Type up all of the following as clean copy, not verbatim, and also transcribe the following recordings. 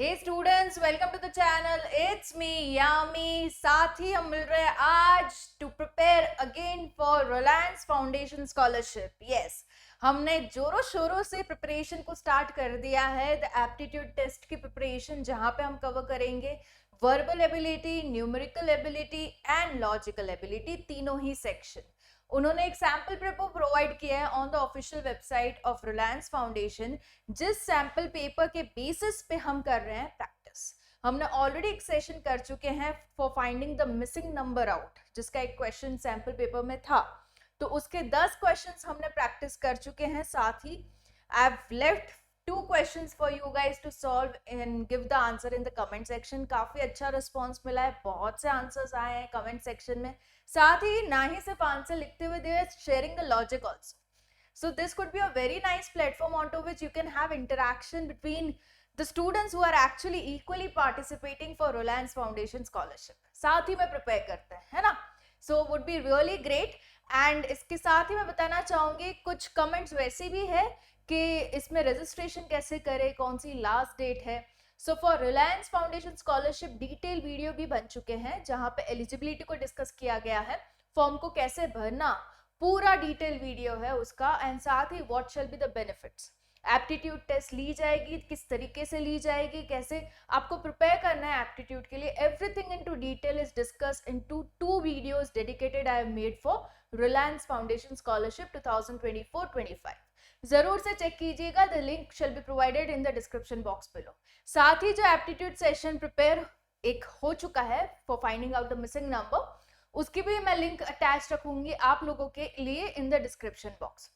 Hey students, welcome to the channel. It's me Yami. साथ ही हम मिल रहे हैं आज to prepare again for Reliance Foundation scholarship. Yes, हमने जोरों शोरों से प्रिपरेशन को स्टार्ट कर दिया है। द एप्टीट्यूड टेस्ट की प्रिपरेशन, जहां पे हम कवर करेंगे verbal ability, numerical ability and logical ability, तीनों ही सेक्शन। उन्होंने एक सैम्पल पेपर प्रोवाइड किया है on the official website of Reliance foundation, जिस सैम्पल पेपर के बेसिस पे हम कर रहे हैं प्रैक्टिस। हमने ऑलरेडी एक सेशन कर चुके हैं for finding the missing number out, जिसका एक क्वेश्चन सैम्पल पेपर में था, तो उसके 10 क्वेश्चंस हमने प्रैक्टिस कर चुके हैं। साथ ही I have left 2 questions for you guys to solve and give the answer in the comment section। काफी अच्छा रिस्पॉन्स मिला है, बहुत से आंसर्स आए हैं कमेंट सेक्शन में। साथ ही ना ही सिर्फ आंसर लिखते हुए, they are sharing the logic also, so this could be a very nice platform onto which you can have interaction between the students who are actually equally participating for Reliance Foundation scholarship। साथ ही में prepare करते हैं, है ना, so would be really great। And इसके साथ ही मैं बताना चाहूंगी कुछ कमेंट्स वैसे भी है कि इसमें रजिस्ट्रेशन कैसे करें, कौन सी लास्ट डेट है। So for Reliance Foundation scholarship detail video भी बन चुके हैं, जहां पे एलिजिबिलिटी को डिस्कस किया गया है, फॉर्म को कैसे भरना, पूरा डिटेल वीडियो है उसका। एंड साथ ही what shall be the benefits, aptitude test ली जाएगी, किस तरीके से ली जाएगी, कैसे आपको प्रिपेयर करना है एप्टीट्यूड के लिए, everything into detail is discuss into 2 videos dedicated I have made for Reliance Foundation scholarship 2024-25। जरूर से चेक कीजिएगा, the link shall be provided in the description box below. साथ ही जो एप्टीट्यूड सेशन प्रिपेयर एक हो चुका है for finding out the missing number, उसकी भी मैं लिंक अटैच रखूंगी आप लोगों के लिए इन द डिस्क्रिप्शन बॉक्स।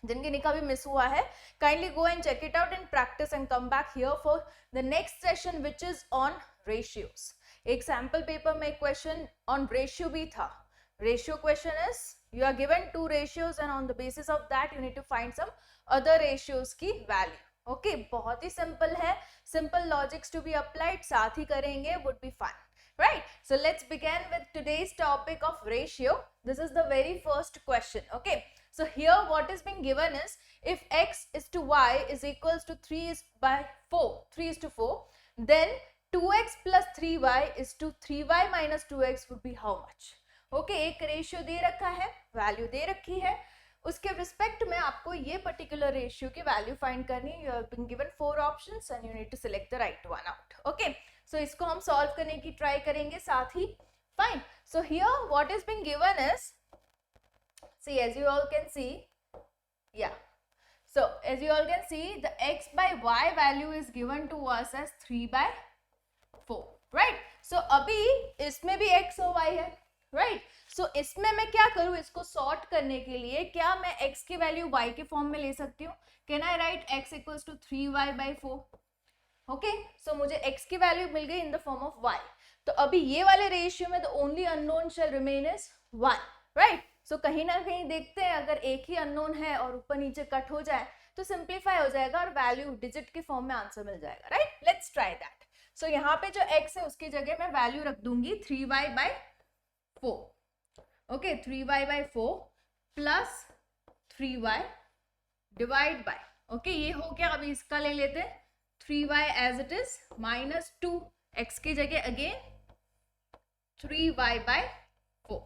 जिनके का भी मिस हुआ है, kindly go and check it out in practice and come back here for the next session which is on ratios. एक सैम्पल पेपर में एक क्वेश्चन ऑन रेशियो भी था। Ratio question is, you are given 2 ratios and on the basis of that you need to find some other ratios की value। Okay, बहुत ही simple है, simple logics to be applied, साथ ही करेंगे, would be fun, right? So let's begin with today's topic of ratio। This is the very first question। Okay, so here what is being given is, if x is to y is equals to 3 is by 4, 3 is to 4, then 2x plus 3y is to 3y minus 2x would be how much? Okay, एक ratio दे रखा है, value दे रखी है, उसके respect में आपको ये particular ratio की वैल्यू फाइंड करनी है। You have been given 4 options and you need to select the right one out. Okay, so इसको हम सॉल्व करने की ट्राई करेंगे साथ ही। Fine, so here what is been given is, see as you all can see, या so as you all can see, the x by y value is given to us as 3 by 4, right? so अभी इसमें भी x और y है, right. सो इसमें मैं क्या करूं, इसको सॉर्ट करने के लिए क्या मैं x की वैल्यू y के फॉर्म में ले सकती हूँ? Can I write x equals to 3y by 4? Okay, so मुझे x की वैल्यू मिल गई in the form of y। तो अभी ये वाले रेशियो में the only unknown shall remain is 1, right. So कहीं ना कहीं देखते हैं, अगर एक ही अननोन है और ऊपर नीचे कट हो जाए तो सिंप्लीफाई हो जाएगा और वैल्यू डिजिट के फॉर्म में आंसर मिल जाएगा, right. Let's try that. So यहाँ पे जो x है उसकी जगह मैं वैल्यू रख दूंगी 3y by 4। Okay, 3y by 4 plus 3y divide by, okay ये हो गया। अभी इसका ले लेते हैं 3y as it is minus 2, x की जगह again 3y by 4,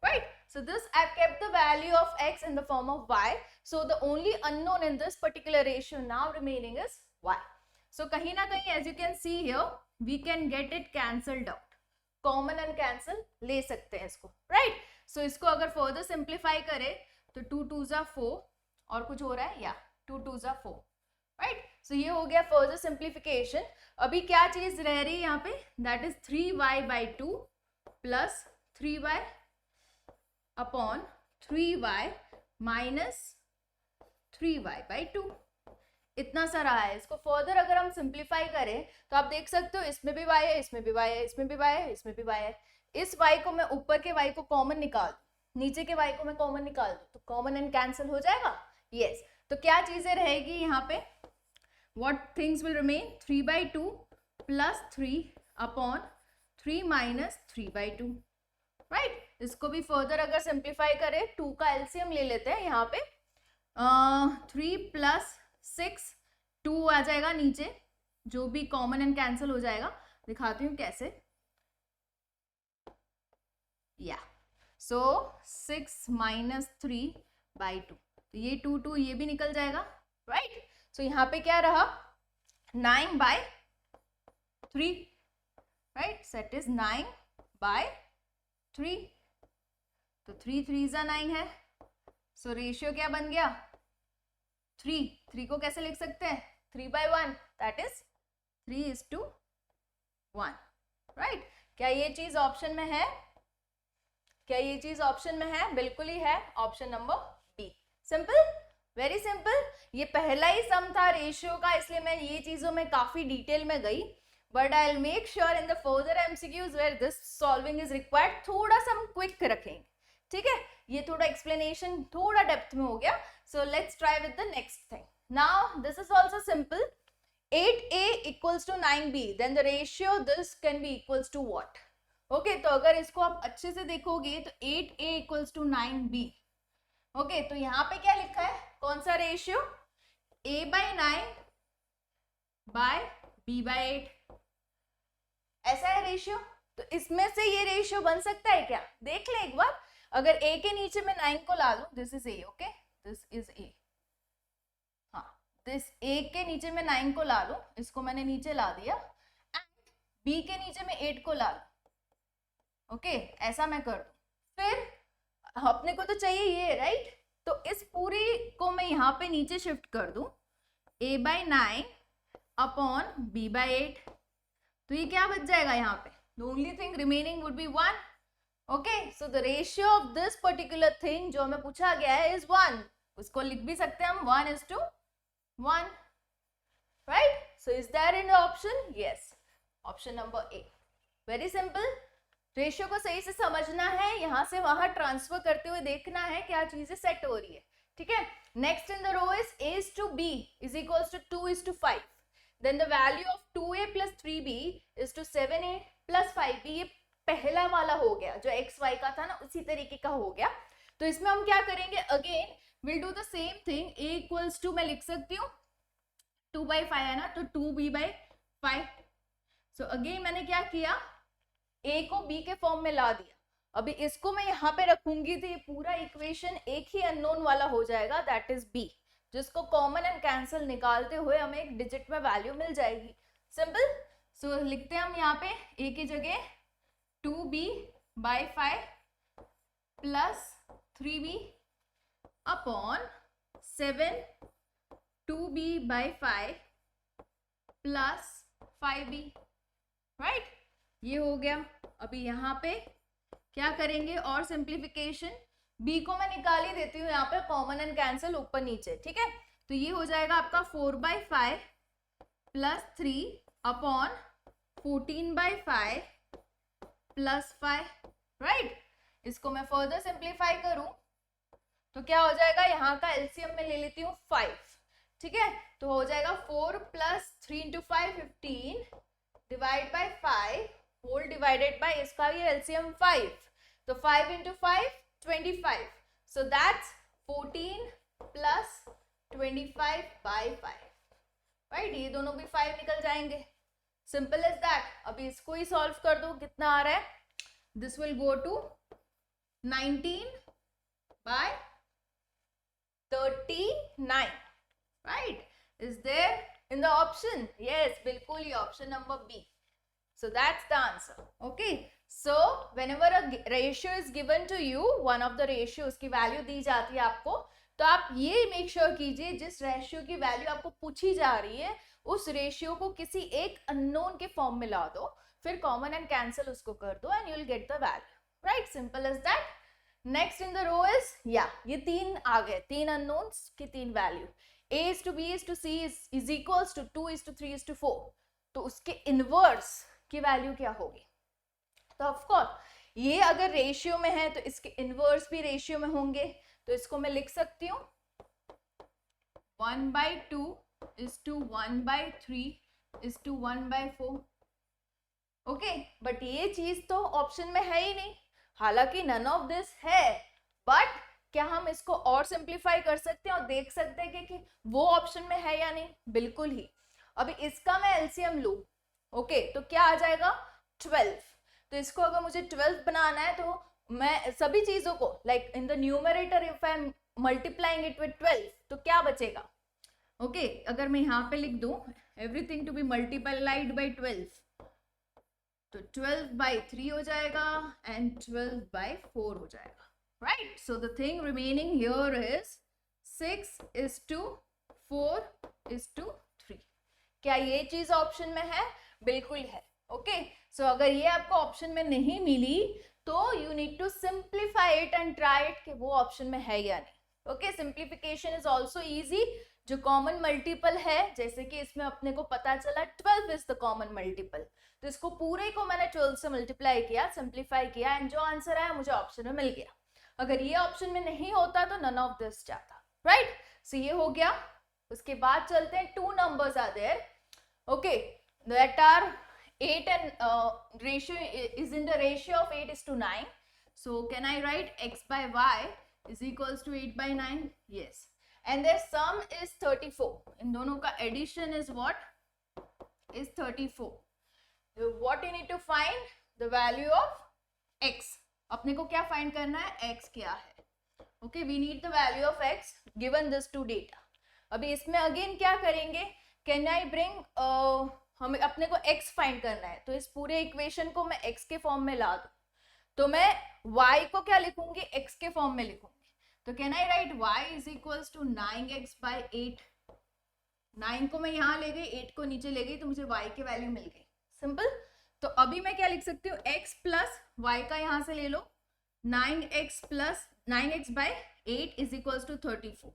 right? So this I've kept the value of x in the form of y, so the only unknown in this particular ratio now remaining is y। So कहीं ना कहीं as you can see here we can get it cancelled out, common and cancel ले सकते हैं इसको, right. सो इसको अगर further simplify करें तो 2 2 जा 4 और कुछ हो रहा है, या 2 2 जा 4, राइट। सो ये हो गया फर्दर सिंप्लीफिकेशन। अभी क्या चीज रह रही है यहाँ पे, that is 3y by 2 plus 3y upon 3y minus 3y by 2, इतना सा रहा है। इसको फर्दर अगर हम सिंप्लीफाई करें तो आप देख सकते हो इसमें भी y है, इसमें भी y है, इसमें भी y है, इसमें भी y है। इस y को मैं ऊपर के y को कॉमन निकाल दूं, नीचे के y को मैं कॉमन निकाल दूं, तो कॉमन एंड कैंसिल हो जाएगा। यस, तो क्या चीजें रहेगी यहाँ पे, what things will remain, 3 by 2 plus 3 upon 3 minus 3 by 2, right. इसको भी फर्दर अगर सिंप्लीफाई करें, 2 का एलसीएम ले लेते हैं यहाँ पे, 3 प्लस 6, 2 आ जाएगा नीचे, जो भी कॉमन एंड कैंसिल हो जाएगा, दिखाती हूँ कैसे। या सो 6 माइनस 3/2, ये 2 ये भी निकल जाएगा, राइट। सो यहाँ पे क्या रहा 9/3, राइट, सेट इज 9/3, तो 3 3 9 है। सो रेशियो क्या बन गया 3 को कैसे लिख सकते हैं 3/1, दैट इज 3:1, राइट। क्या ये चीज ऑप्शन में है, क्या ये चीज ऑप्शन में है, बिल्कुल ही है, option number B. Simple, very simple. ये पहला ही सम था रेशियो का, इसलिए मैं ये चीजों में काफी डिटेल में गई, but I will make sure in the further MCQs where this solving is required थोड़ा सा हम क्विक रखेंगे, ठीक है। ये थोड़ा एक्सप्लेनेशन थोड़ा डेप्थ में हो गया, so let's try with the next thing. Now this is also simple, 8a equals to 9b, then the ratio this can be equals to what? Okay तो अगर इसको आप अच्छे से देखोगे तो 8a equals to 9b, okay तो यहाँ पे क्या लिखा है, कौन सा रेशियो, a/9 बाय b/8, ऐसा है रेशियो। तो इसमें से ये रेशियो बन सकता है क्या, देख ले एक बार। अगर a के नीचे में 9 को ला लूं, this is a, okay this is a, हाँ दिस a के नीचे में 9 को ला लूं, इसको मैंने नीचे ला दिया, एंड b के नीचे में 8 को ला लूं, ओके ऐसा मैं कर दूं। फिर अपने को तो चाहिए ये, राइट, तो इस पूरी को मैं यहाँ पे नीचे शिफ्ट कर दूं, a/9 अपॉन b/8, तो ये क्या बच जाएगा यहाँ पे, the only thing remaining would be 1, okay, so the ratio of this particular thing जो हमें पूछा गया है is 1, उसको लिख भी सकते हैं हम 1:1, right, so is there in the option, yes, option number A, very simple। Ratio को सही से समझना है, यहां से वहां ट्रांसफर करते हुए देखना है क्या चीजें सेट हो रही है, ठीक है। Next in the row is a/b is equals to 2:5, then the value of 2a plus 3b is to 7a plus 5b, ये पहला वाला हो गया जो xy का था ना, उसी तरीके का हो गया। तो इसमें हम क्या करेंगे, again will do the same thing, a equals to मैं लिख सकती हूँ 2/5 है ना, तो 2b/5। सो अगेन मैंने क्या किया, a को b के फॉर्म में ला दिया, अभी इसको मैं यहाँ पे रखूंगी तो ये पूरा इक्वेशन एक ही अननोन वाला हो जाएगा, दैट इज b, जिसको कॉमन एंड कैंसिल निकालते हुए हमें एक डिजिट में वैल्यू मिल जाएगी, सिंपल। सो लिखते हैं हम यहाँ पे a की जगह 2b/5 plus 3b upon 7 2b/5 plus 5b, right, ये हो गया। अभी यहाँ पे क्या करेंगे और सिंप्लीफिकेशन, b को मैं निकाल ही देती हूँ यहाँ पे, कॉमन एंड कैंसिल ऊपर नीचे, ठीक है। तो ये हो जाएगा आपका 4/5 प्लस 3 अपॉन 14/5 प्लस 5, राइट। इसको मैं फर्दर सिंप्लीफाई करूं तो क्या हो जाएगा, यहाँ का एलसीएम में ले लेती हूँ 5, ठीक है, तो हो जाएगा 4 plus 3 into 5 15 divide by 5 whole divided by, इसका भी एलसीएम 5, तो 5 into 5 25, so that's 14 plus 25/5, right, ये दोनों भी 5 निकल जाएंगे, सिंपल एज दैट। अभी इसको ही सॉल्व कर दो, कितना आ रहा है, this will go to 19/39, right, is there in the option, yes, बिल्कुल ही option number B, so that's the answer, okay। so whenever a ratio is given to you, one of the ratios की value दी जाती है आपको, तो आप ये make sure कीजिए जिस रेशियो की वैल्यू आपको पूछी जा रही है उस रेशियो को किसी एक अननोन के फॉर्म में ला दो, फिर कॉमन एंड कैंसिल उसको कर दो and you will get the value, right, simple as that. Next in the row is, या ये 3 आ गए, 3 अननोन्स की 3 value, a is to b is to c is equals to 2 is to 3 is to 4, तो उसके inverse की value क्या होगी, तो ऑफ कोर्स ये अगर रेशियो में है तो इसके इनवर्स भी रेशियो में होंगे, तो इसको मैं लिख सकती हूँ 1/2 is to 1/3 is to 1/4, okay, but ये चीज तो ऑप्शन में है ही नहीं, हालांकि नन ऑफ दिस है, बट क्या हम इसको और सिंप्लीफाई कर सकते हैं और देख सकते हैं कि वो ऑप्शन में है या नहीं, बिल्कुल ही। अभी इसका मैं एलसीएम लूं, ओके, तो क्या आ जाएगा 12। तो इसको अगर मुझे 12 बनाना है तो मैं सभी चीजों को like in the numerator if I am multiplying it with 12 तो क्या बचेगा, ओके, अगर मैं यहाँ पे लिख दूं everything to be multiplied by 12 तो 12 बाई 3 हो जाएगा एंड 12 बाई 4 हो जाएगा, right. So the thing remaining here is 6:4:3। क्या ये चीज ऑप्शन में है? बिल्कुल है, ओके। सो अगर ये आपको ऑप्शन में नहीं मिली तो you need to simplify it and try it कि वो ऑप्शन में है या नहीं, okay. Simplification is also easy. जो कॉमन मल्टीपल है, जैसे कि इसमें अपने को पता चला 12 इज द कॉमन मल्टीपल, तो इसको पूरे को मैंने 12 से मल्टीप्लाई किया, सिंप्लीफाई किया एंड जो आंसर आया मुझे ऑप्शन में मिल गया। अगर ये ऑप्शन में नहीं होता तो नन ऑफ दिस जाता, राइट। सो ये हो गया। उसके बाद चलते हैं, 2 numbers are there, okay, that are 8 and ratio is in the ratio of 8:9. So can I write x by y is equals to 8 by 9? Yes. And their sum is 34. इन दोनों का addition is what? Is 34. What you need to find? The value of x. अपने को क्या find करना है? x क्या है? Okay, we need the value of x given this two data. अभी इसमें again क्या करेंगे? Can I bring हमें अपने को x फाइंड करना है, तो इस पूरे इक्वेशन को मैं x के फॉर्म में ला दूं तो मैं y को क्या लिखूंगी? x के फॉर्म में लिखूंगी। तो can I write y is equals to 9x by 8। 9 को मैं यहाँ ले गई, 8 को नीचे ले गई, तो मुझे y की वैल्यू मिल गई, सिंपल। तो अभी मैं क्या लिख सकती हूँ? x प्लस y का यहाँ से ले लो, 9x by 8 is equals to 34।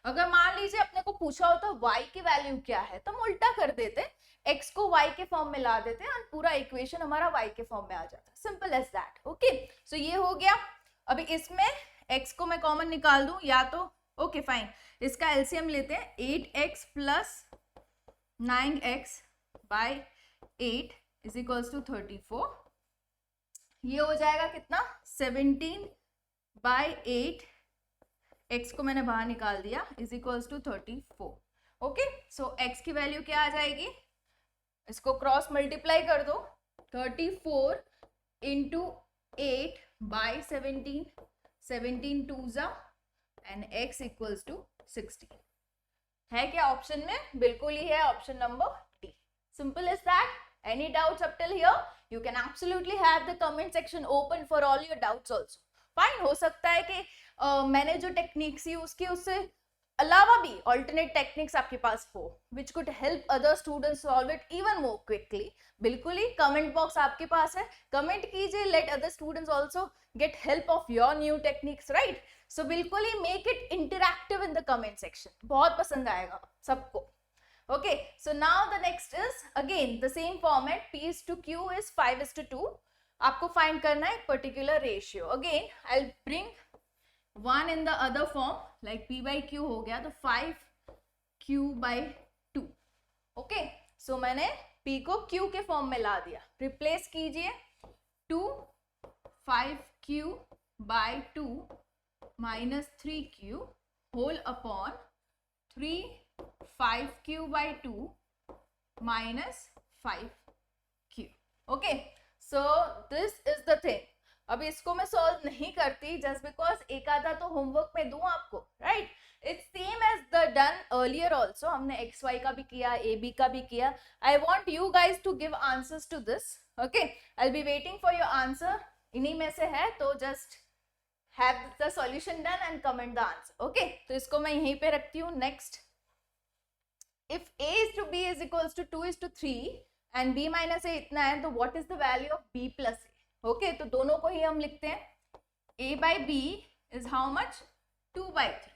अगर मान लीजिए अपने को पूछा होता y की वैल्यू क्या है तो हम उल्टा कर देते, x को y के फॉर्म में ला देते और पूरा इक्वेशन हमारा y के फॉर्म में आ जाता, सिंपल एज दैट, ओके। सो ये हो गया। अभी इसमें x को मैं कॉमन निकाल दूं या तो, ओके फाइन, इसका एलसीएम लेते हैं, 8x plus 9x by 8 is equals to 34। ये हो जाएगा कितना? 17 बाई 8, x को मैंने बाहर निकाल दिया, is equals to 34, okay. So x की वैल्यू क्या आ जाएगी? इसको क्रॉस मल्टीप्लाई कर दो, 34 into 8 by 17, 17 2 and x equals to 16। है क्या ऑप्शन में? बिल्कुल ही है, option number D. Simple is that. Any doubts up till here? You can absolutely have the comment section open for all your doubts also. Fine, हो सकता है कि मैंने जो टेक्निक्स यूज की उससे अलावा भी ऑल्टरनेट टेक्निक्स आपके पास हो which could help other students solve it even more quickly. बिल्कुल ही कमेंट बॉक्स आपके पास है, कमेंट कीजिए, let other students also get help of your new techniques, right. So बिल्कुल ही make it interactive in the comment section, बहुत पसंद आएगा सबको, okay. So now the next is again the same format, p is to q is 5:2। आपको find करना है particular ratio. Again I will bring 1 in the other form like p by q हो गया, तो 5q by 2, ओके। सो मैंने p को q के form में ला दिया, रिप्लेस कीजिए, 2 5q by 2 minus 3q whole upon 3 5q by 2 minus 5q, okay. So this is the thing. अब इसको मैं सॉल्व नहीं करती जस्ट बिकॉज एक आधा तो होमवर्क में दूं आपको, right. It's same as the done earlier also, हमने एक्स वाई का भी किया, ए बी का भी किया। I want you guys to give answers to this, okay. I be waiting for your answer. इन्हीं में से है तो just have the solution done and comment the answer, okay. तो इसको मैं यहीं पे रखती हूँ। Next, if a is to b is equals to 2 is to 3 and b minus a इतना है, तो what is the value of b plus a? Okay, तो दोनों को ही हम लिखते हैं, a by b is how much? 2 by 3,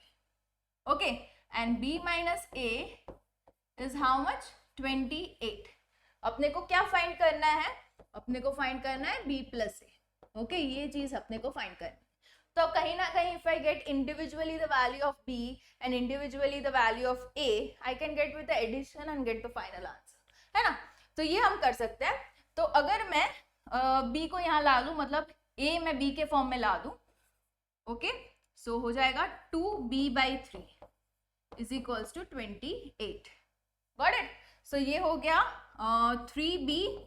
okay, and b minus a is how much? 28। अपने को क्या फाइंड करना है? अपने को फाइंड करना है b plus a, ओके, ये चीज अपने को फाइंड करनी है। तो कहीं ना कहीं if I get individually the value of b and individually the value of a, I can get with the addition and get the final answer, है ना। तो ये हम कर सकते हैं। तो अगर मैं b को यहाँ ला दूं, मतलब a मैं b के फॉर्म में ला दूं, ओके, सो हो जाएगा 2b by 3 is equals to 28, got it. So ये हो गया 3b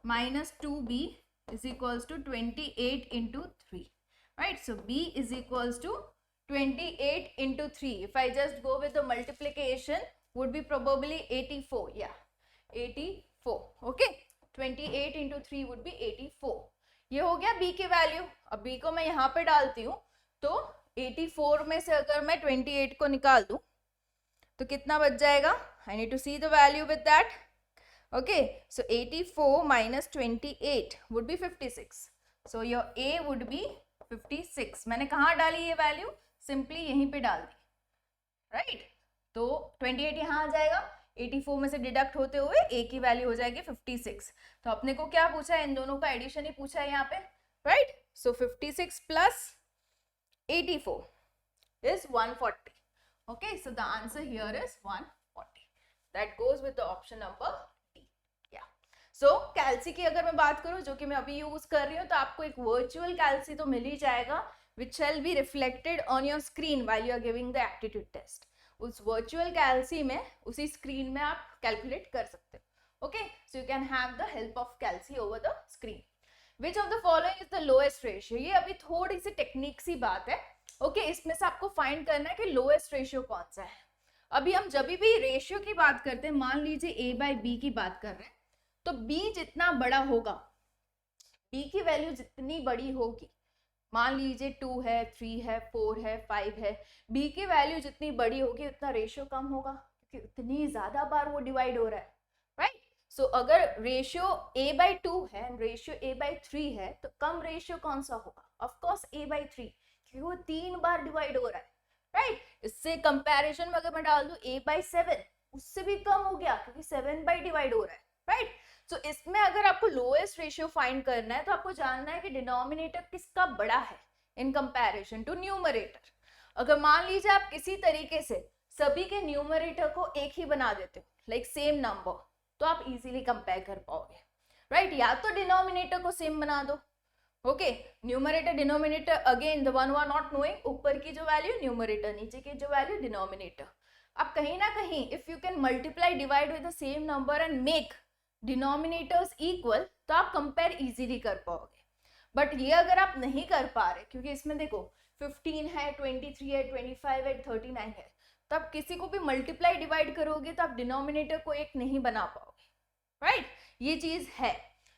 minus 2b is equals to 28 into 3, right? So b is equals to 28 into 3. If I just go with the multiplication, would be probably 84. Yeah, 84. Okay, 28 into 3 would be 84. ये हो गया b की value. अब b को मैं यहाँ पे डालती हूँ, तो 84 में से अगर मैं 28 को निकाल दूं तो कितना बच जाएगा? I need to see the value with that. Okay, so 84 minus 28 would be 56. So your A would be 56. मैंने कहाँ डाली ये वैल्यू? सिंपली यहीं पे डाल दी, राइट? तो 28 यहाँ आ जाएगा, 84 में से डिडक्ट होते हुए A की वैल्यू हो जाएगी 56. तो अपने को क्या पूछा है? इन दोनों का एडिशन ही पूछा है यहाँ पे, right? So 56 plus 84 is 140. Okay, so the answer here is 140. That goes with the option number D. Yeah. So कैल्सी की अगर मैं बात करूं, जो कि मैं अभी यूज कर रही हूँ, तो आपको एक वर्चुअल कैल्सी तो मिल ही जाएगा, which shall be reflected on your screen while you are giving the aptitude test. उस वर्चुअल कैल्सी में, उसी स्क्रीन में आप कैलकुलेट कर सकते हो. Okay, so you can have the help of calci over the screen. Which of the following is the lowest ratio? ये अभी थोड़ी सी टेक्निक सी बात है. ओके, इसमें से आपको फाइंड करना है कि लोएस्ट रेशियो कौन सा है. अभी हम जब भी रेशियो की बात करते हैं, मान लीजिए a by b की बात कर रहे हैं, तो b जितना बड़ा होगा, b की वैल्यू जितनी बड़ी होगी, मान लीजिए 2 है, 3 है, 4 है, 5 है, b की वैल्यू जितनी बड़ी होगी उतना रेशियो कम होगा, क्योंकि उतनी ज्यादा बार वो डिवाइड हो रहा है, राइट? सो अगर रेशियो a by 2 है, रेशियो a by 3 है, तो कम रेशियो कौन सा होगा? ऑफ कोर्स a by 3, क्योंकि वो 3 बार डिवाइड हो रहा है, राइट? इससे कंपैरिजन में अगर मैं डाल दूं a by 7, उससे भी कम हो गया, क्योंकि 7 बाय डिवाइड हो रहा है, राइट? सो इसमें अगर आपको लोएस्ट रेशियो फाइंड करना है, तो आपको जानना है कि डिनोमिनेटर किसका बड़ा है इन कंपैरिजन टू न्यूमरेटर. अगर मान लीजिए आप किसी तरीके से सभी के न्यूमरेटर को एक ही बना देते हो, लाइक सेम नंबर, तो आप इजीली कंपेयर कर पाओगे, राइट? या तो डिनोमिनेटर को सेम बना दो. Okay, numerator denominator again the one who are not knowing, ऊपर की जो वैल्यू न्यूमरेटर, नीचे की जो वैल्यू डिनोमिनेटर. अब कहीं ना कहीं if you can multiply divide with the same number and make denominators equal, तो आप कंपेयर इजीली कर पाओगे. बट ये अगर आप नहीं कर पा रहे, क्योंकि इसमें देखो 15 है, 23 है, 25 है, 39 है, तो आप किसी को भी मल्टीप्लाई डिवाइड करोगे तो आप डिनोमिनेटर को एक नहीं बना पाओगे, राइट? ये चीज है.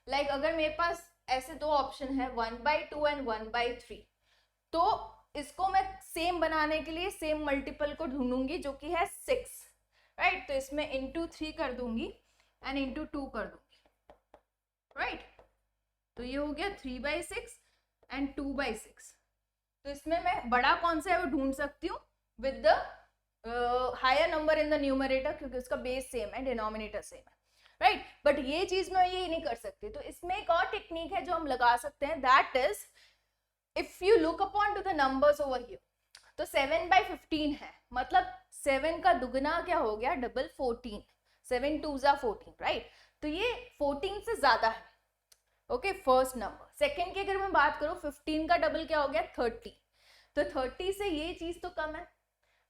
लाइक अगर मेरे पास ऐसे दो ऑप्शन है, 1/2 एंड 1/3, तो इसको मैं सेम बनाने के लिए सेम मल्टीपल को ढूंढूंगी, जो कि है 6, राइट? तो इसमें into 3 कर दूंगी एंड into 2 कर दूंगी, राइट? तो ये हो गया 3/6 एंड 2/6. तो इसमें मैं बड़ा कौन सा है वो ढूंढ सकती हूँ with the higher number in the numerator, क्योंकि उसका बेस सेम है, डिनोमिनेटर सेम है, राइट? बट ये चीज मैं ये नहीं कर सकती. तो इसमें एक और टेक्निक है जो हम लगा सकते हैं, that is if you look upon two the numbers over here. तो 7/15 है, मतलब 7 का दुगना क्या हो गया? डबल 14. 7 2 जा 14, राइट? तो ये 14 से ज्यादा है. Okay, first number. सेकेंड की अगर मैं बात करूं, 15 का डबल क्या हो गया? 30. तो 30 से ये चीज तो कम है,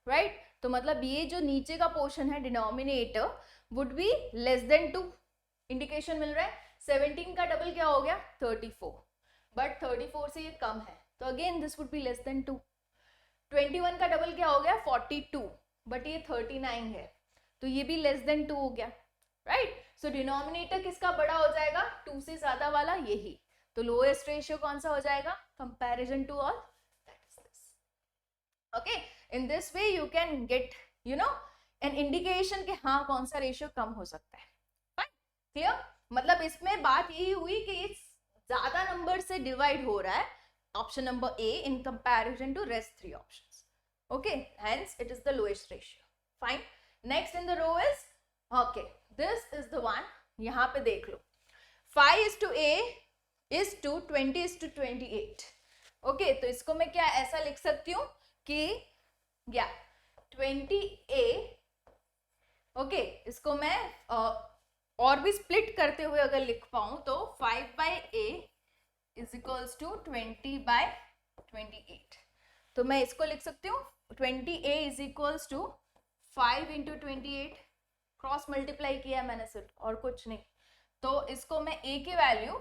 राइट? तो मतलब ये जो नीचे का पोर्शन है denominator would be less than 2. Indication मिल रहा है. 17 का डबल क्या हो गया? 34. बट 34 से ये कम है, तो again this would be less than 2. 21 का डबल क्या हो गया? 42. बट ये 39 है, तो ये भी लेस देन 2 हो गया, राइट? सो डिनोमिनेटर किसका बड़ा हो जाएगा? 2 से ज्यादा वाला, यही. तो लोएस्ट रेशियो कौन सा हो जाएगा? Comparison to all, that is this. Okay, in this way you can get an indication कि हाँ कौन सा रेशियो कम हो सकता है. Fine, clear? मतलब इसमें बात यही हुई कि ये ज्यादा नंबर से डिवाइड हो रहा है, option number A, in comparison to rest 3 options. Okay, hence it is the lowest ratio. Fine. Next in the row is, okay, this is the one. यहाँ पे देख लो, 5:a is to 20:28. ओके, तो इसको मैं क्या ऐसा लिख सकती हूँ कि या 20a, ओके, इसको मैं और भी स्प्लिट करते हुए अगर लिख पाऊं तो 5/a is equals to 20/28. तो मैं इसको लिख सकती हूँ 20a is equals to 5 into 28, cross multiply किया मैंने सिर्फ, और कुछ नहीं। तो इसको मैं a की वैल्यू,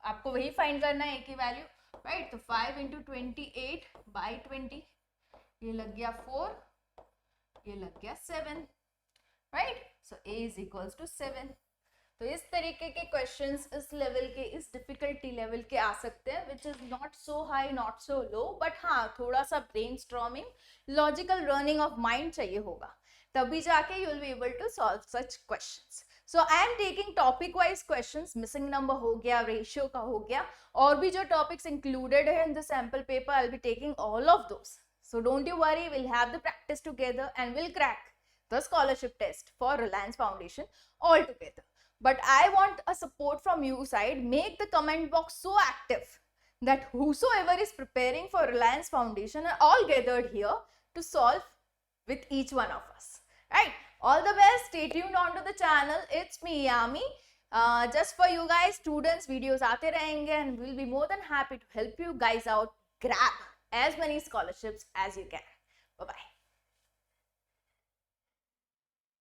आपको वही फाइंड करना है a की वैल्यू, राइट। तो 5 इंटू 28/20, ये लग गया 4, ये लग गया 7, right. So a is equals to 7। तो इस तरीके के क्वेश्चंस इस लेवल के, इस डिफिकल्टी लेवल के आ सकते हैं, which is not so high not so low, but हाँ थोड़ा सा brainstorming, logical running of mind चाहिए होगा, तभी जाके you will be able to solve such questions. So I am taking topic wise questions, missing number हो गया, ratio का हो गया, और भी जो टॉपिक्स इंक्लूडेड है in the sample paper, I will be taking all of those. So don't you worry, we'll have the practice together and we'll crack the scholarship test for Reliance Foundation all together. But I want a support from you side. Make the comment box so active that whosoever is preparing for Reliance Foundation are all gathered here to solve with each one of us. Right? All the best. Stay tuned onto the channel. It's me, Yami. Just for you guys, students, videos aate rahenge and we'll be more than happy to help you guys out grab as many scholarships as you can. Bye-bye.